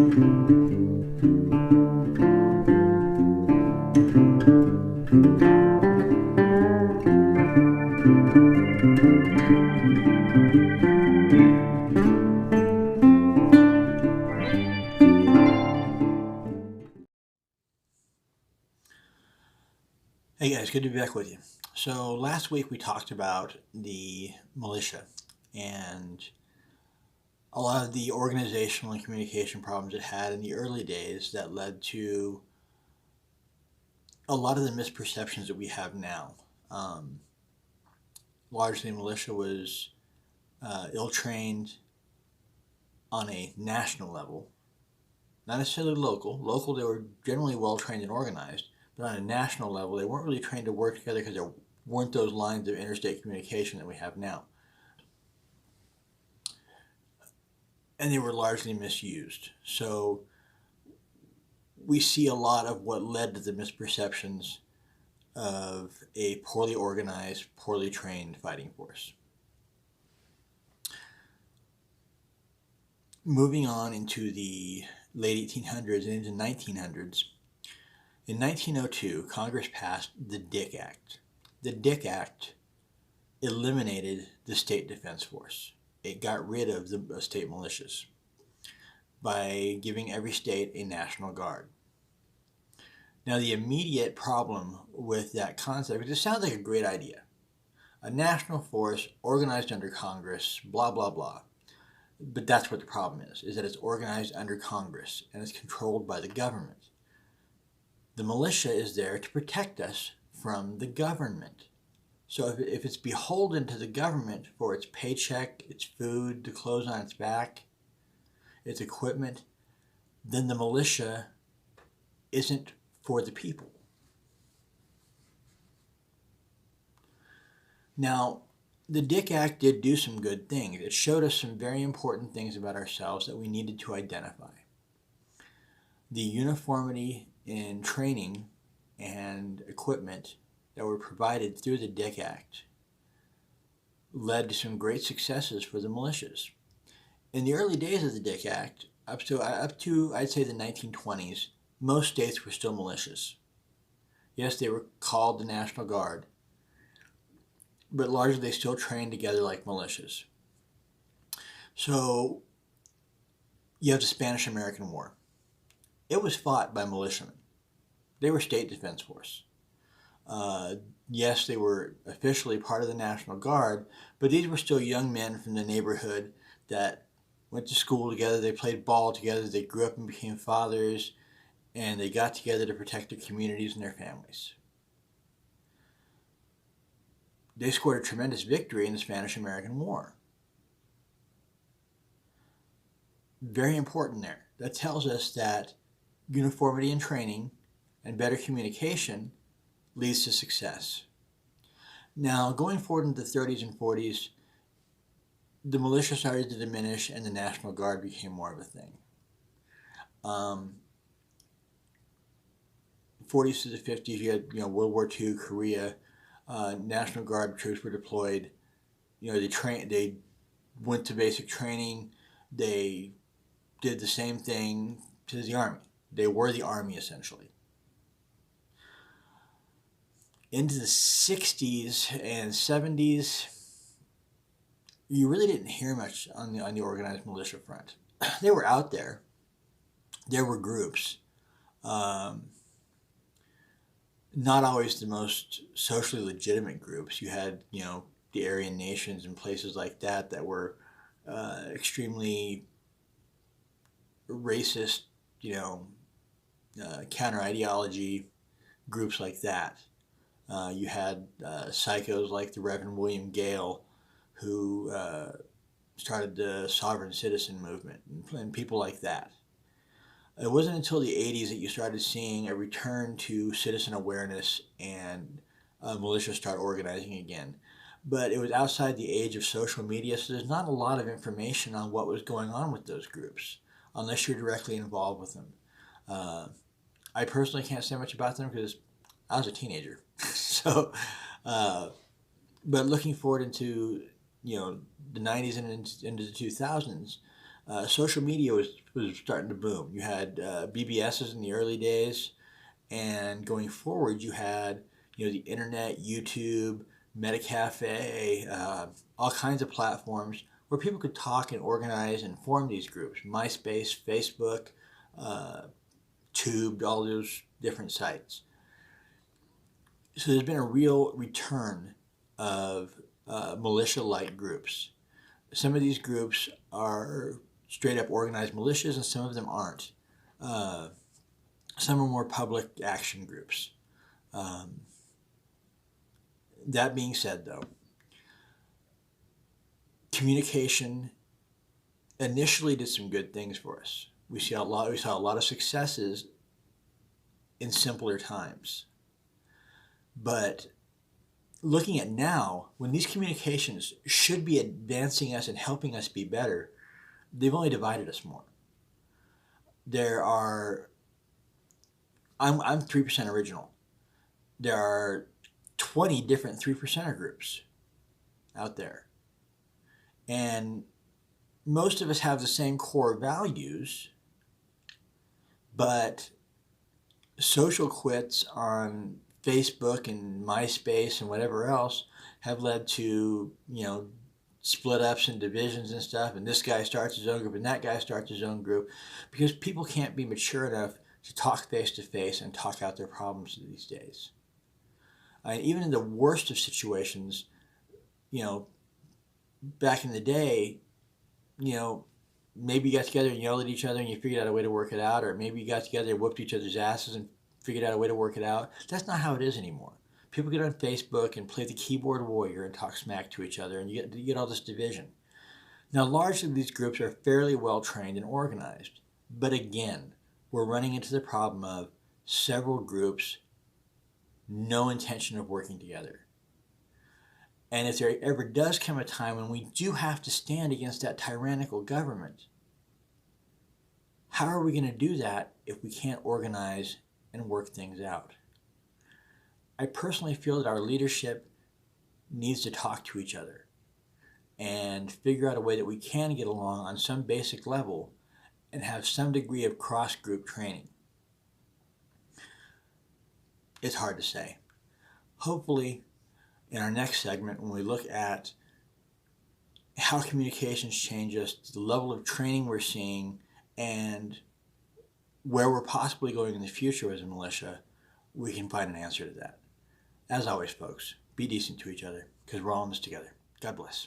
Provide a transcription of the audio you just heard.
Hey guys, good to be back with you. So last week we talked about the militia and a lot of the organizational and communication problems it had in the early days that led to a lot of the misperceptions that we have now. Um, Largely, militia was ill-trained on a national level, not necessarily local. Local, they were generally well-trained and organized, but on a national level, they weren't really trained to work together because there weren't those lines of interstate communication that we have now. And they were largely misused. So we see a lot of what led to the misperceptions of a poorly organized, poorly trained fighting force. Moving on into the late 1800s and into 1900s, in 1902, Congress passed the Dick Act. The Dick Act eliminated the state defense force. It got rid of the state militias by giving every state a national guard. Now, the immediate problem with that concept, because it sounds like a great idea, a national force organized under Congress, blah, blah, blah. But that's what the problem is that it's organized under Congress and it's controlled by the government. The militia is there to protect us from the government. So if it's beholden to the government for its paycheck, its food, the clothes on its back, its equipment, then the militia isn't for the people. Now, the Dick Act did do some good things. It showed us some very important things about ourselves that we needed to identify. The uniformity in training and equipment that were provided through the Dick Act led to some great successes for the militias. In the early days of the Dick Act, up to I'd say the 1920s, most states were still militias. Yes, they were called the National Guard, but largely they still trained together like militias. So you have the Spanish-American War. It was fought by militiamen. They were state defense force. Yes, they were officially part of the National Guard, but these were still young men from the neighborhood that went to school together, they played ball together, they grew up and became fathers, and they got together to protect their communities and their families. They scored a tremendous victory in the Spanish-American War. Very important there. That tells us that uniformity in training and better communication leads to success. Now, going forward into the 30s and 40s, the militia started to diminish and the National Guard became more of a thing. 40s to the 50s, you had World War II, Korea. National Guard troops were deployed. They went to basic training. They did the same thing to the Army. They were the Army essentially. Into the 60s and 70s, you really didn't hear much on the organized militia front. They were out there. There were groups. Not always the most socially legitimate groups. You had, the Aryan nations and places like that were extremely racist, counter-ideology groups like that. You had psychos like the Reverend William Gale, who started the sovereign citizen movement, and people like that. It wasn't until the 80s that you started seeing a return to citizen awareness and militia start organizing again. But it was outside the age of social media, so there's not a lot of information on what was going on with those groups, unless you're directly involved with them. I personally can't say much about them because I was a teenager. So, but looking forward into the 90s and into the 2000s, social media was starting to boom. You had BBSs in the early days, and going forward, you had the internet, YouTube, Metacafe, all kinds of platforms where people could talk and organize and form these groups. MySpace, Facebook, Tube, all those different sites. So there's been a real return of militia-like groups. Some of these groups are straight up organized militias, and some of them aren't. Some are more public action groups. That being said, though, communication initially did some good things for us. We saw a lot of successes in simpler times. But looking at now, when these communications should be advancing us and helping us be better, they've only divided us more. I'm 3% original. There are 20 different 3%er groups out there. And most of us have the same core values, but social quits on Facebook and MySpace and whatever else have led to, split ups and divisions and stuff, and this guy starts his own group and that guy starts his own group, because people can't be mature enough to talk face to face and talk out their problems these days. Even in the worst of situations, back in the day, maybe you got together and yelled at each other and you figured out a way to work it out, or maybe you got together and whooped each other's asses and figured out a way to work it out. That's not how it is anymore. People get on Facebook and play the keyboard warrior and talk smack to each other, and you get all this division. Now, largely these groups are fairly well trained and organized, but again, we're running into the problem of several groups, no intention of working together. And if there ever does come a time when we do have to stand against that tyrannical government, how are we going to do that if we can't organize and work things out? I personally feel that our leadership needs to talk to each other and figure out a way that we can get along on some basic level and have some degree of cross-group training. It's hard to say. Hopefully, in our next segment, when we look at how communications change us, the level of training we're seeing, and where we're possibly going in the future as a militia, we can find an answer to that. As always, folks, be decent to each other, because we're all in this together. God bless.